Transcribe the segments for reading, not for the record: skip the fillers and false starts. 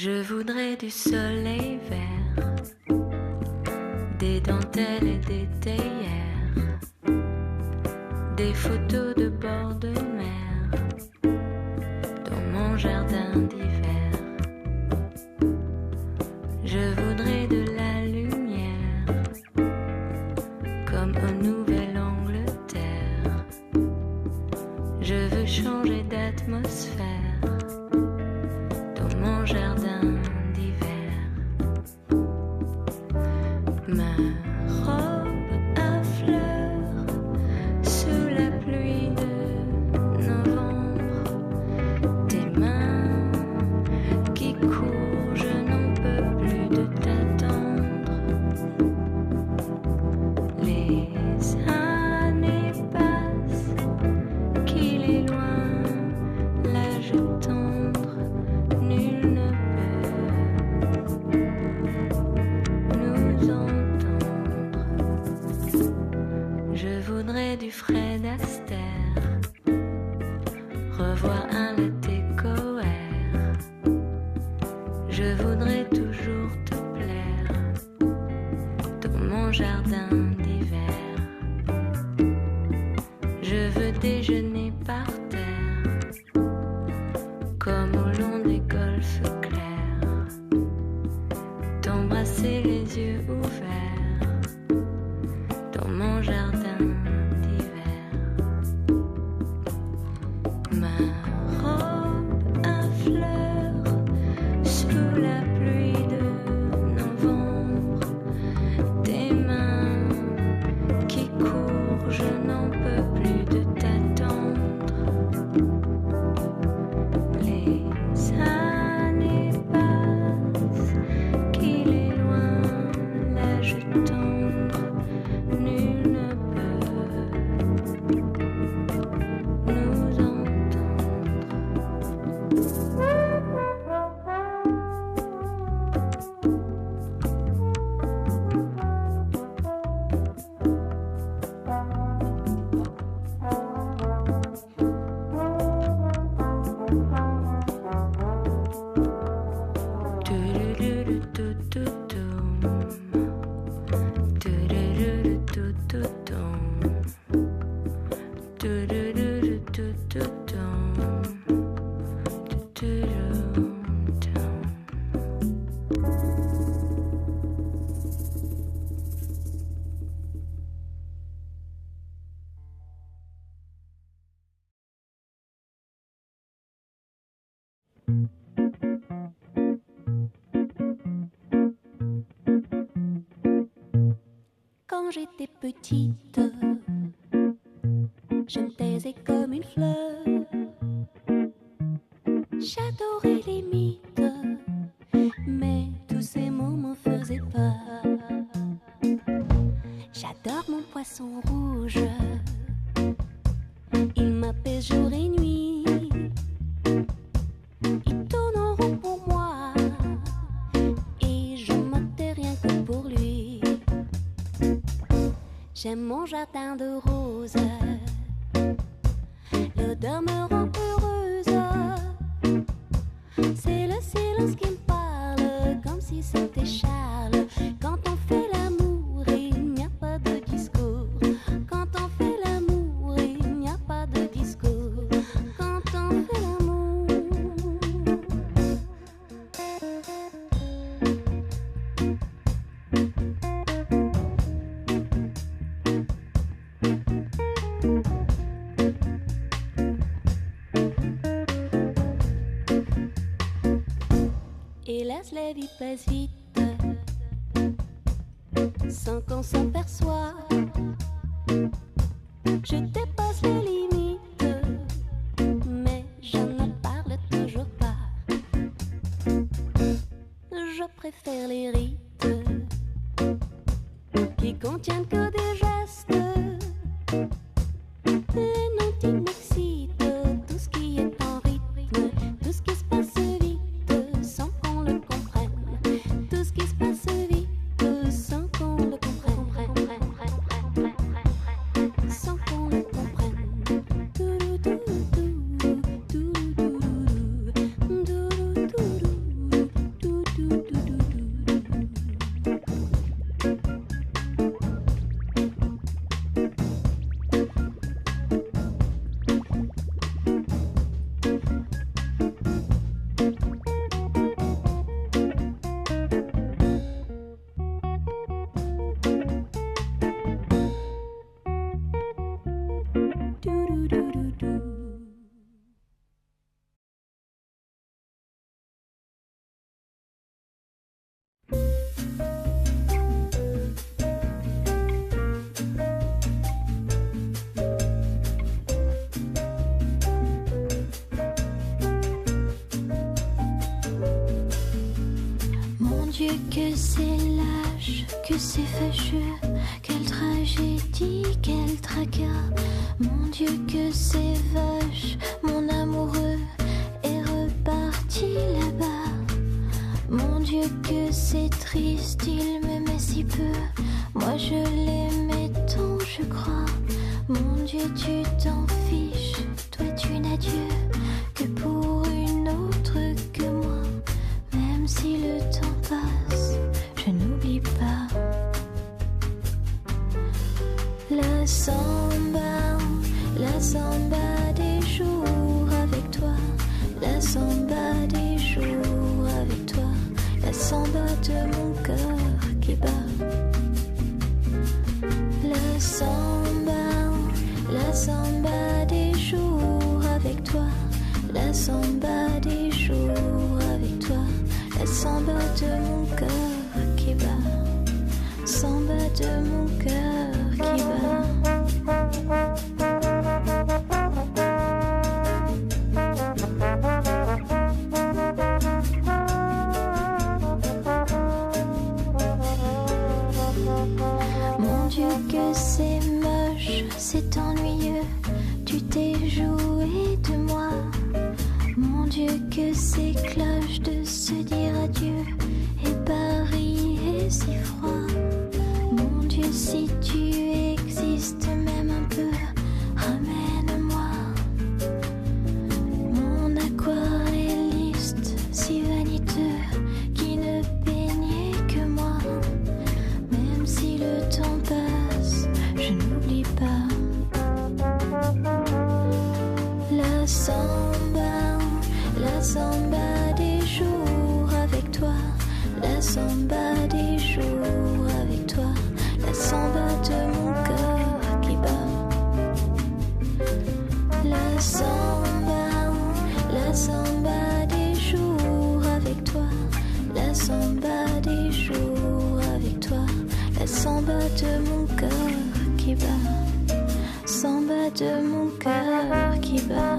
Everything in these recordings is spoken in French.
Je voudrais du soleil vert, des dentelles et des théières, des photos de bord de mer dans mon jardin d'hiver. Je voudrais de la lumière comme au Nouvelle-Angleterre. Je veux changer d'atmosphère dans mon jardin d'hiver. Ma robe à fleurs sous la pluie de novembre. Tes mains qui courent, je n'en peux plus de t'attendre. Les années passent, qu'il est loin l'âge tendre. Nul ne peut nous entendre. Je voudrais du Fred Astaire, revoir un latte coère. Je voudrais toujours te plaire dans mon jardin d'hiver. Je veux déjeuner par terre comme au long des golfes clairs, t'embrasser les yeux ouverts dans mon jardin d'hiver. Ma robe à fleurs sous la pluie de novembre. Tes mains qui courent, je n'en peux plus de t'attendre. Les années passent, qu'il est loin l'âge tendre. Nul ne peut nous entendre. Quand j'étais petite, je me taisais comme une fleur. J'adorais les mythes, mais tous ces mots m'en faisaient peur. J'adore mon poisson rouge, il m'apaise jour et nuit. Il tourne en rond pour moi et je me tais rien que pour lui. J'aime mon jardin de roses, l'odeur me rend heureuse. C'est le silence qui me parle, comme si c'était Charles. Quand on fait l'amour, il n'y a pas de discours. Quand on fait l'amour, il n'y a pas de discours. Quand on fait l'amour. Hélas, la vie passe vite, sans qu'on s'en perçoit. Je dépasse les limites, mais je ne parle toujours pas. Je préfère les rites qui contiennent que des gestes. Les noms qui m'excitent, tout ce qui est en rythme, tout ce qui se passe vite sans qu'on le comprenne. Tout ce qui se passe vite sans qu'on le comprenne. Sans qu'on le comprenne. Dieu, que c'est lâche, que c'est fâcheux, quelle tragédie, quel tracas. Mon Dieu, que c'est vache, mon amoureux est reparti là-bas. Mon Dieu, que c'est triste, il m'aimait si peu, moi je l'aimais tant, je crois. Mon Dieu, tu t'en fiches, toi tu n'as Dieu que pour une autre que moi. Même si le temps passe, je n'oublie pas. La samba des jours avec toi. La samba des jours avec toi. La samba de mon cœur qui bat. La samba des jours avec toi. La samba des jours avec toi. La samba de mon cœur qui bat. Samba de mon cœur qui bat. Mon Dieu, que c'est moche, c'est ennuyeux, tu t'es joué de moi. Mon Dieu, que c'est cloche de se dire adieu, et Paris est si froid. Mon Dieu, si tu existes même un peu, ramène-moi. Mon aquarelliste si vaniteux, qui ne peignait que moi. Même si le temps passe, je n'oublie pas. La samba des jours avec toi. La samba des jours avec toi. La samba de mon cœur qui bat. La samba des jours avec toi. La samba des jours avec toi. La samba de mon cœur qui bat. Samba de mon cœur qui bat.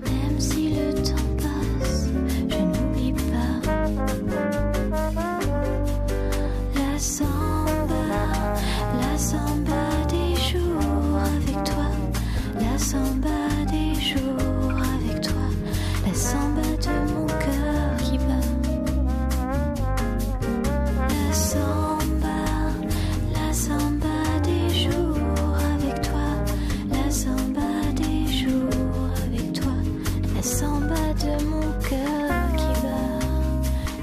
Même si le temps passe, je n'oublie pas. La samba des jours avec toi. La samba des jours avec toi. La samba de mon cœur qui bat. La samba des jours avec toi. La samba des jours avec toi. La samba de mon cœur qui bat.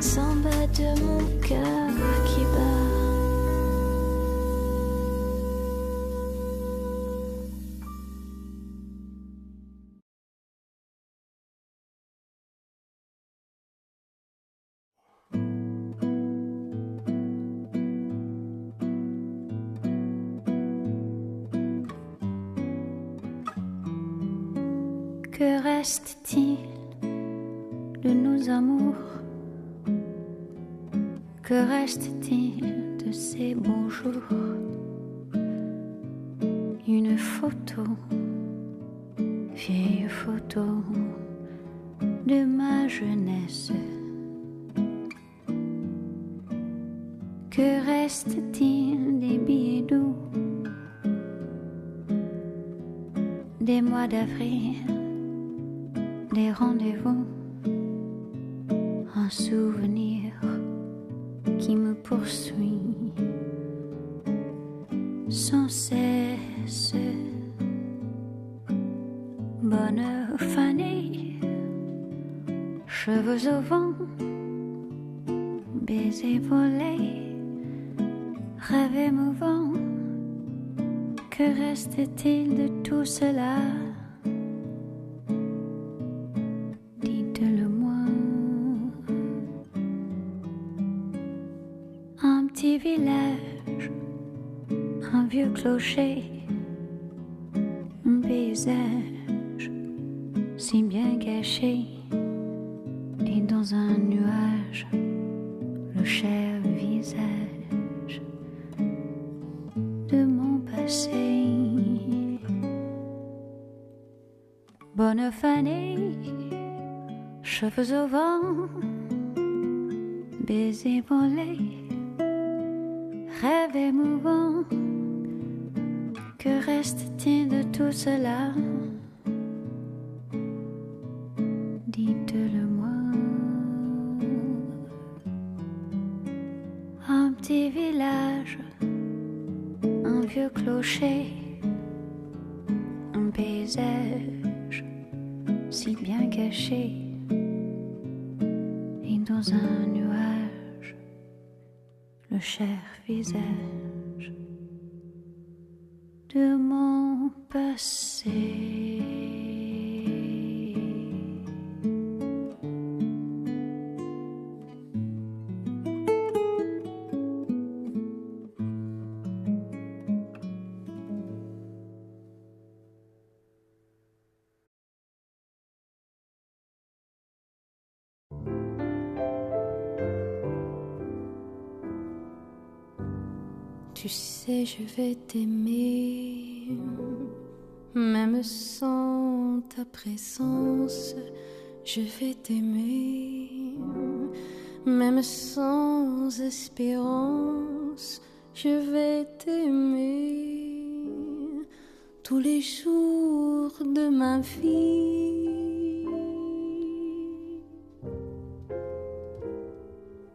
Samba de mon cœur qui bat. Que reste-t-il de nos amours? Que reste-t-il de ces beaux jours? Une photo, vieille photo de ma jeunesse. Que reste-t-il des billets doux, des mois d'avril, des rendez-vous, un souvenir qui me poursuit sans cesse. Bonheur fané, cheveux au vent, baisers volés, rêve émouvant. Que reste-t-il de tout cela? Dites-le-moi. Un petit village vieux clocher, un paysage si bien caché, et dans un nuage, le cher visage de mon passé. Bonne fanée, cheveux au vent, baisers volés, rêve émouvant. Que reste-t-il de tout cela? Dites-le-moi. Un petit village, un vieux clocher, un paysage si bien caché, et dans un nuage, le cher visage de mon passé. Tu sais, je vais t'aimer, même sans ta présence. Je vais t'aimer, même sans espérance. Je vais t'aimer tous les jours de ma vie.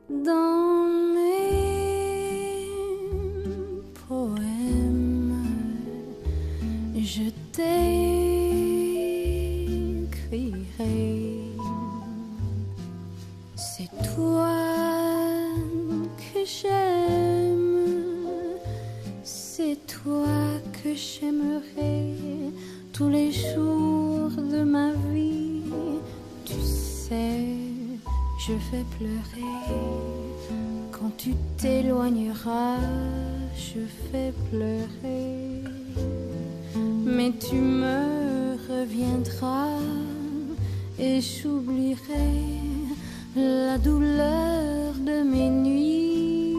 Dans je t'écrirai. C'est toi que j'aime, c'est toi que j'aimerai tous les jours de ma vie. Tu sais, je vais pleurer quand tu t'éloigneras. Je vais pleurer, mais tu me reviendras et j'oublierai la douleur de mes nuits.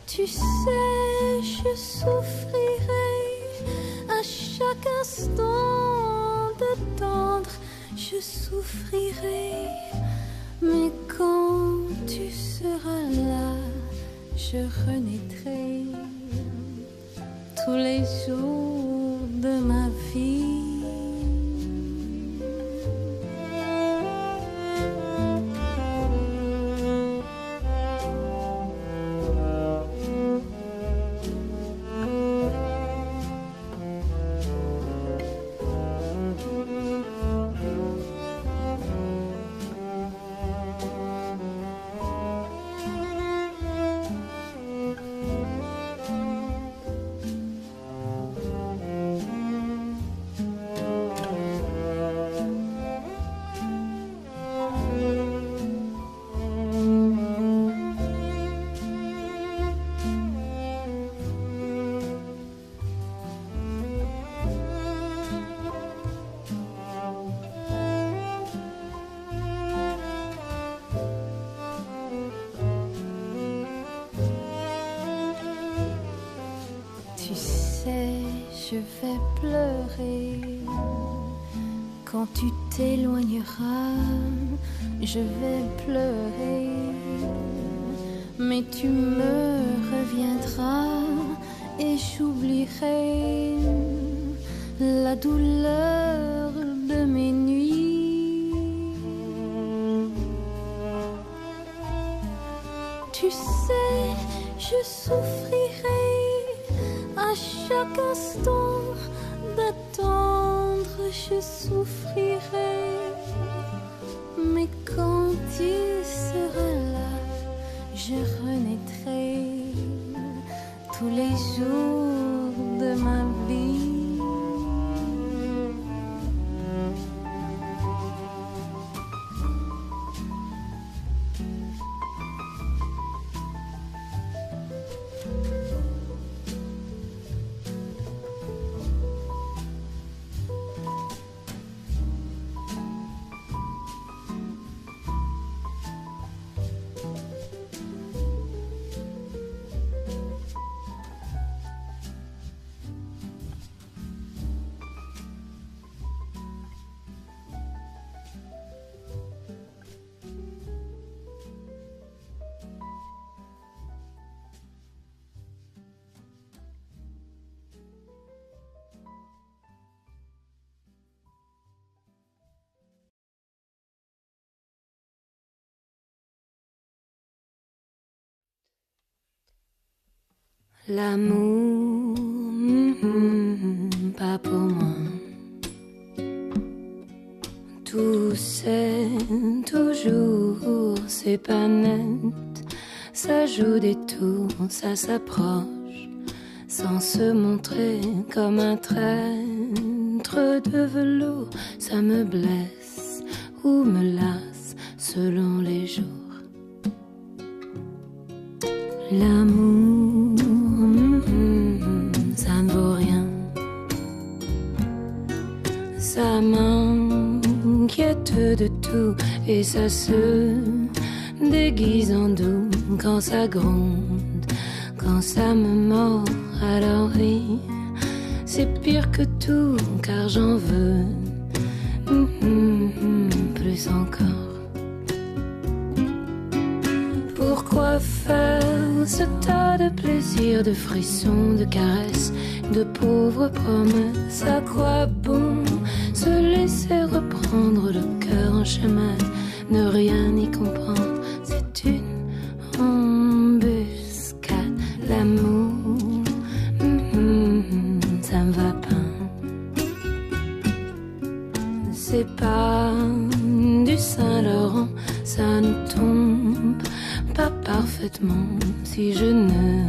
Tu sais, je souffrirai à chaque instant d'attendre. Je souffrirai, mais quand tu seras là, je renaîtrai tous les jours de ma vie. Je vais pleurer quand tu t'éloigneras. Je vais pleurer, mais tu me reviendras et j'oublierai la douleur de mes nuits. Tu sais, je souffrirai à chaque instant d'attendre. Je souffrirai, mais quand tu seras là, je renaîtrai tous les jours de ma vie. L'amour, pas pour moi. Tout c'est toujours, c'est pas net. Ça joue des tours, ça s'approche, sans se montrer comme un traître de velours. Ça me blesse ou me lasse selon les jours. L'amour, ça ne vaut rien. Ça m'inquiète de tout et ça se déguise en doux quand ça gronde, quand ça me mord. Alors oui, c'est pire que tout car j'en veux plus encore. Pourquoi faire ce tas de plaisirs, de frissons, de caresses, de pauvres promesses? À quoi bon se laisser reprendre le cœur en chemin, ne rien y comprendre? C'est une embuscade, l'amour, ça me va pas. C'est pas du Saint-Laurent, ça ne tombe pas parfaitement. Si je ne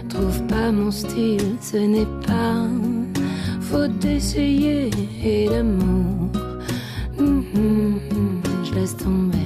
trouve pas mon style, ce n'est pas faute d'essayer. Et l'amour, je laisse tomber.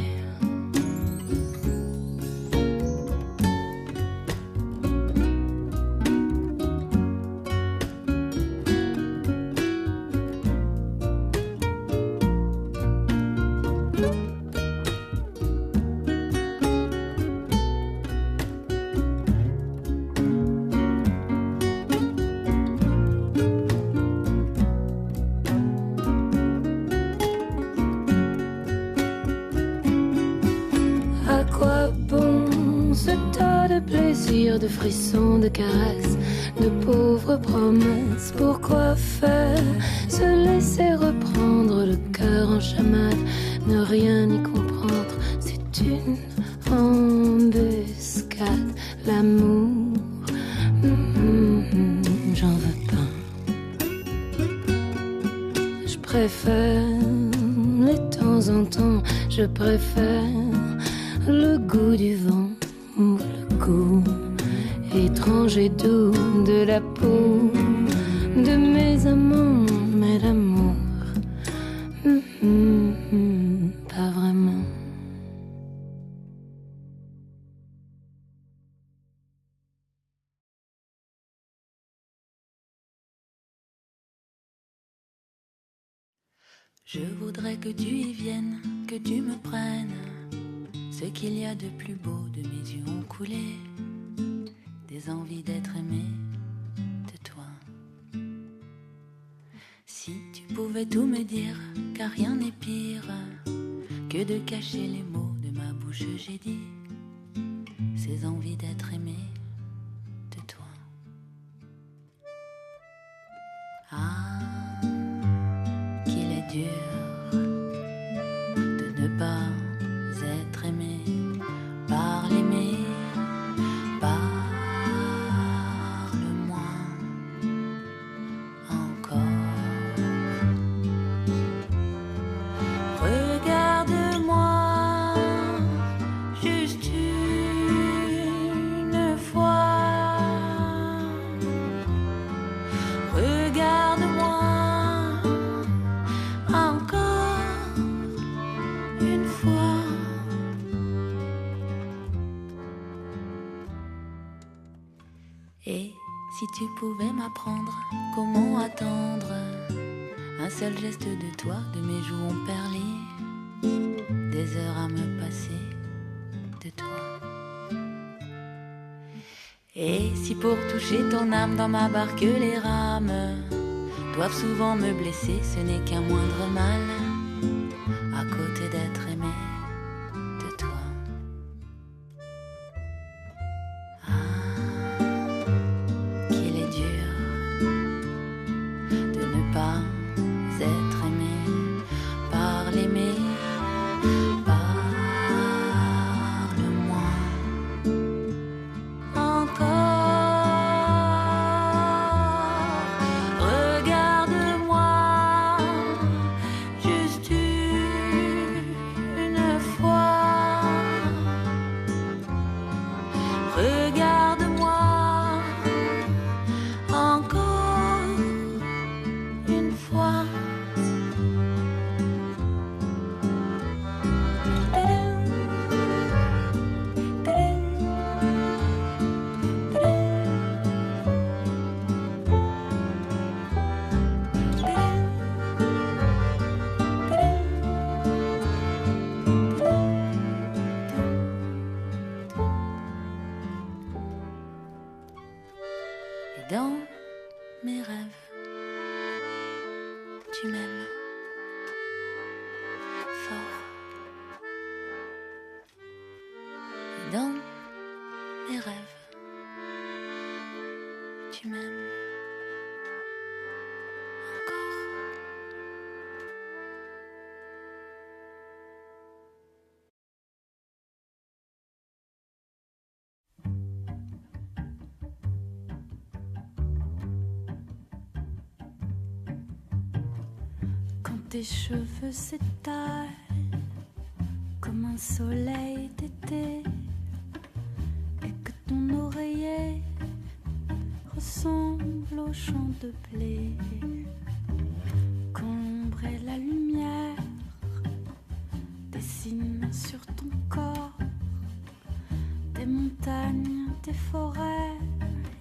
De frissons, de caresses, de pauvres promesses. Pourquoi faire se laisser reprendre le cœur en chamade, ne rien y comprendre? C'est une embuscade, l'amour, j'en veux pas. Je préfère les temps en temps, je préfère le goût du vent ou le goût étrange et doux de la peau de mes amants, mais l'amour, pas vraiment. Je voudrais que tu y viennes, que tu me prennes ce qu'il y a de plus beau de mes yeux ont coulé, des envies d'être aimé de toi. Si tu pouvais tout me dire, car rien n'est pire que de cacher les mots de ma bouche. J'ai dit ces envies d'être aimé de toi. Ah, qu'il est dur de ne pas être aimé par l'aimer. Et si tu pouvais m'apprendre comment attendre un seul geste de toi, de mes joues ont perlé, des heures à me passer de toi. Et si pour toucher ton âme dans ma barque les rames doivent souvent me blesser, ce n'est qu'un moindre mal à côté d'être aimé de toi. Encore mes rêves, tu m'aimes fort. Et dans mes rêves, tu m'aimes encore. Tes cheveux s'étalent comme un soleil d'été et que ton oreiller ressemble au champ de blé. Quand l'ombre et la lumière dessinent sur ton corps des montagnes, des forêts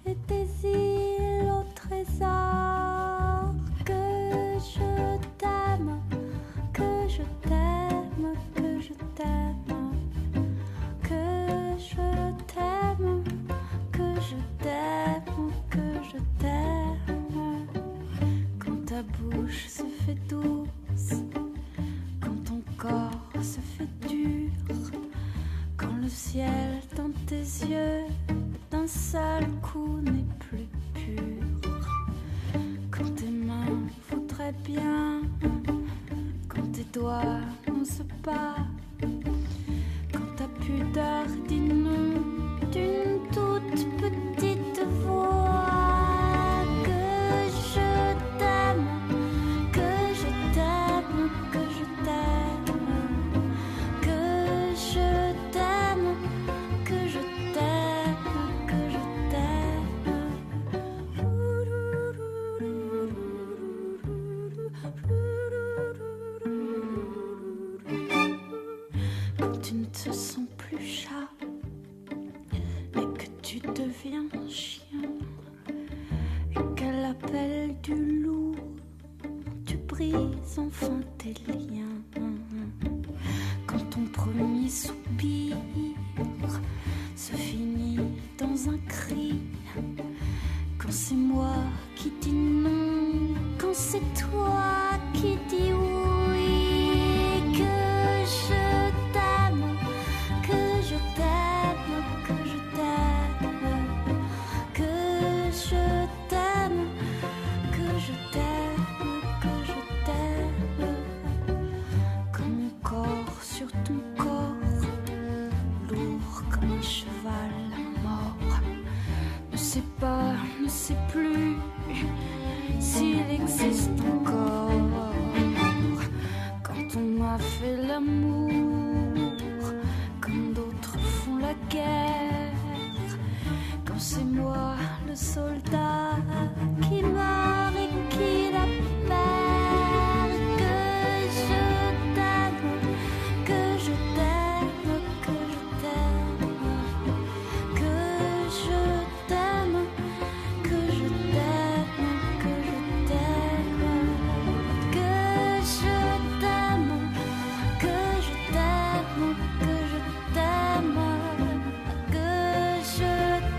et des îles au trésor. Que je t'aime, que je t'aime, que je t'aime, que je t'aime, que je t'aime, que je t'aime. Quand ta bouche se fait douce, quand ton corps se fait dur, quand le ciel dans tes yeux d'un seul coup n'est plus pur, quand tes mains voudraient bien, quand tes doigts n'osent pas, quand ta pudeur dit non d'une toute petite voix. Que je t'aime, que je t'aime, que je t'aime, que je t'aime, que je t'aime, que je t'aime. Quand tu ne te sens plus chat, mais que tu deviens chien, et qu'à l'appel du loup, tu brises enfin tes liens. Quand ton premier soupir se finit dans un cri, quand c'est moi qui dis non, quand c'est toi qui dis oui. Que je t'aime, que je t'aime, que je t'aime, que je t'aime, que je t'aime, que je t'aime. Quand mon corps sur ton corps, lourd comme un cheval mort, ne sait pas, ne sait plus s'il existe encore. Quand on m'a fait l'amour, comme d'autres font la guerre, quand c'est moi le soldat qui meurt et qui la perd. Que je t'aime, que je t'aime, que je t'aime, que je t'aime, que je t'aime, que je t'aime, que je t'aime, que je t'aime, que je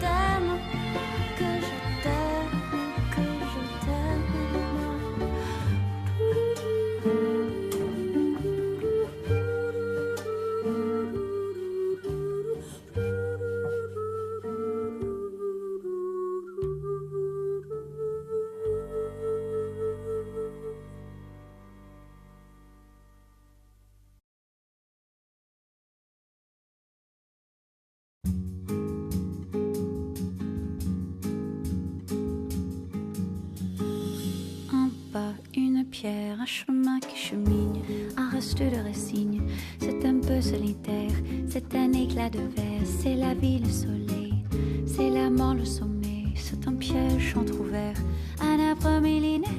t'aime, que je t'aime, que je t'aime, que je Un pas, une pierre, un chemin qui chemine, un reste de résigne. C'est un peu solitaire, c'est un éclat de verre, c'est la vie, le soleil, c'est la mort, le sommeil. C'est un piège entrouvert, un arbre millénaire,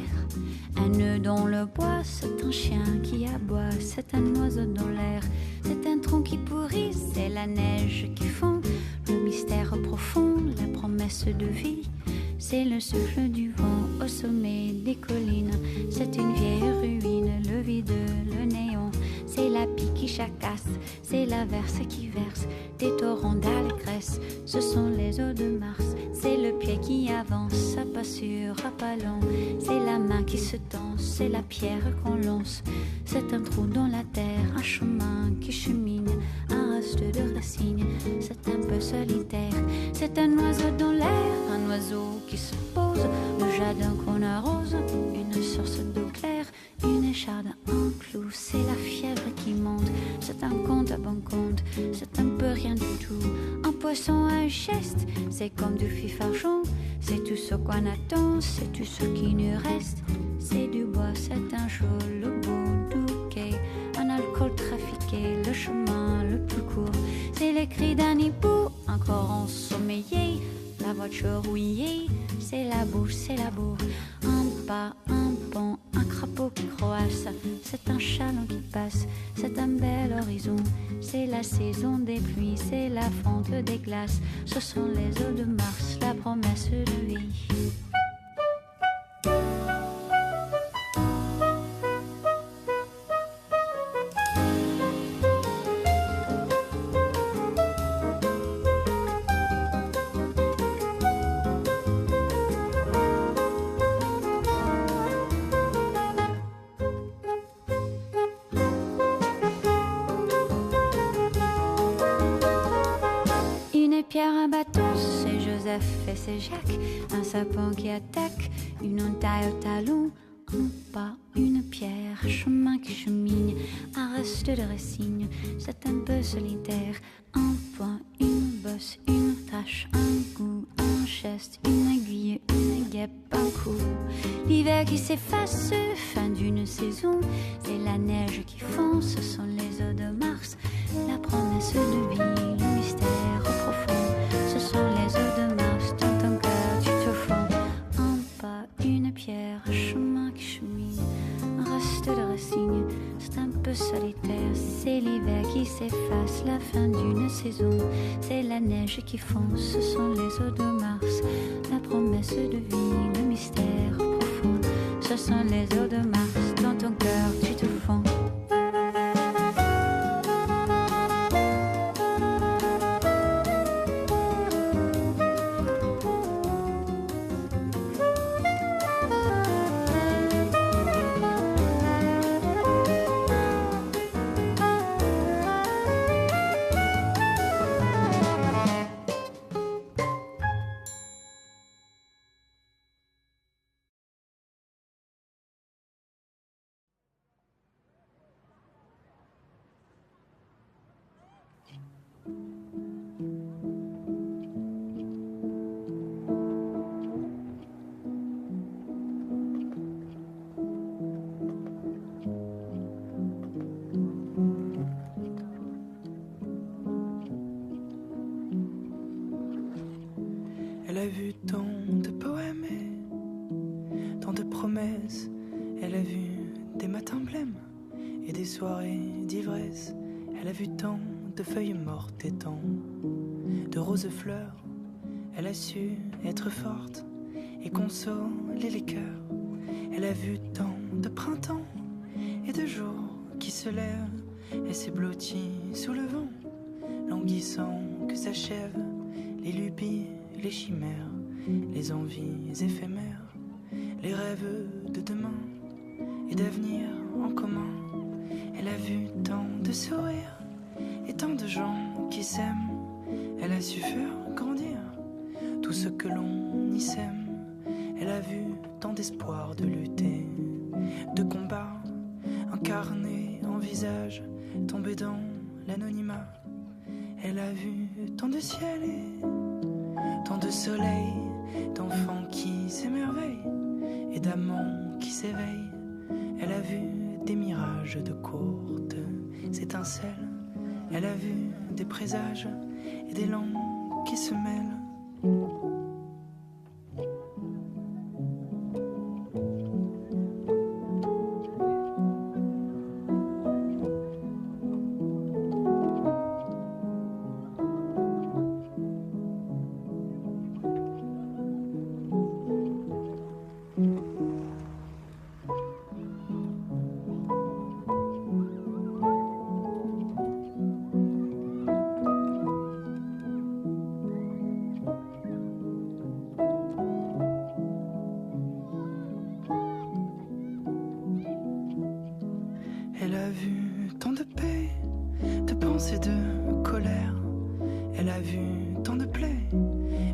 un nœud dans le bois. C'est un chien qui aboie, c'est un oiseau dans l'air, c'est un tronc qui pourrit, c'est la neige qui fond. Le mystère profond, la promesse de vie, c'est le souffle du vent au sommet des collines. C'est une vieille ruine, le vide, le néant. C'est la pie qui chacasse, c'est l'averse qui verse des torrents d'allégresse. Ce sont les eaux de Mars, c'est le pied qui avance à pas sûr, à pas lent. temps, c'est la main qui se tend, c'est la pierre qu'on lance. C'est un trou dans la terre, un chemin qui chemine, un reste de racines. C'est un peu solitaire, c'est un oiseau dans l'air, un oiseau qui se pose, le jardin qu'on arrose, une source d'eau claire, une écharde, un clou. C'est la fièvre qui monte, c'est un compte à bon compte, c'est un peu rien du tout. Un poisson, un geste, c'est comme du fifarchon. C'est tout ce qu'on attend, c'est tout ce qui nous reste. C'est du bois, c'est un jour le bout du quai, un alcool trafiqué, le chemin le plus court. C'est les cris d'un hibou, encore ensommeillé, la voiture rouillée. C'est la bouche, c'est la bourre, un pas, un pont, un crapaud qui croasse. C'est un chaland qui passe, c'est un bel horizon. C'est la saison des pluies, c'est la fonte des glaces. Ce sont les eaux de Mars, la promesse de vie. Et c'est Jacques, un sapin qui attaque, une entaille au talon, un pas, une pierre, un chemin qui chemine, un reste de racine, c'est un peu solitaire, un point, une bosse, une tache, un goût, un geste, une aiguille, une guêpe, un coup. L'hiver qui s'efface, fin d'une saison, c'est la neige qui fond, ce sont les eaux de Mars, la promesse de vie, le mystère profond. Ce sont les eaux de Mars, dans ton cœur tu te fonds. Un pas, une pierre, un chemin qui chemine, un reste de racines, c'est un peu solitaire. C'est l'hiver qui s'efface, la fin d'une saison. C'est la neige qui fond, ce sont les eaux de Mars, la promesse de vie, le mystère profond. Ce sont les eaux de Mars, dans ton cœur tu te fonds. Elle a vu tant de poèmes et tant de promesses. Elle a vu des matins blêmes et des soirées d'ivresse. Elle a vu tant de feuilles mortes et tant de roses fleurs. Elle a su être forte et consoler les cœurs. Elle a vu tant de printemps et de jours qui se lèvent. Elle s'est blottie sous le vent, languissant que s'achèvent les lubies, les chimères, les envies éphémères, les rêves de demain et d'avenir en commun. Elle a vu tant de sourires et tant de gens qui s'aiment. Elle a su faire grandir tout ce que l'on y sème. Elle a vu tant d'espoir de lutter, de combat, incarné en visage, tomber dans l'anonymat. Elle a vu tant de ciel et tant de soleil, d'enfants qui s'émerveillent et d'amants qui s'éveillent. Elle a vu des mirages de courtes étincelles. Elle a vu des présages et des langues qui se mêlent. d'absence et de colère. Elle a vu tant de plaies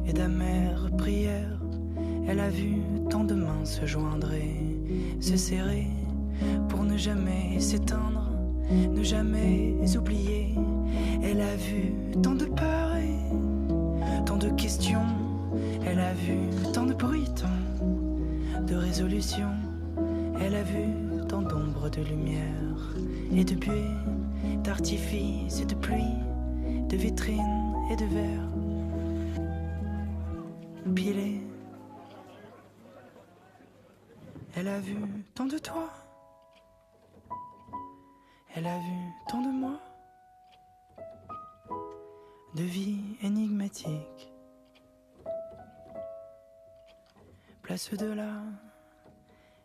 et d'amères prières. Elle a vu tant de mains se joindre et se serrer pour ne jamais s'éteindre, ne jamais oublier. Elle a vu tant de peurs et tant de questions. Elle a vu tant de bruit, tant de résolutions. Elle a vu tant d'ombres, de lumière et de buée, d'artifice et de pluie, de vitrines et de verre pilés. Elle a vu tant de toi. Elle a vu tant de moi, de vie énigmatique. Place de la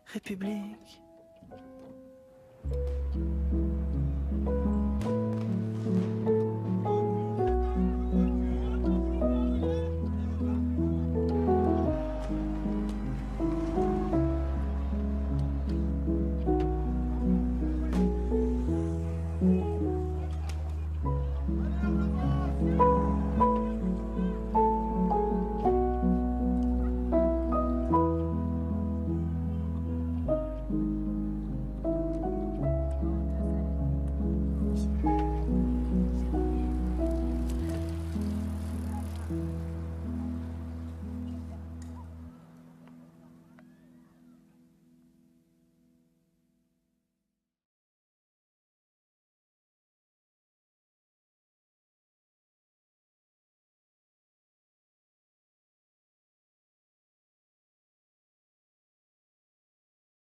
République.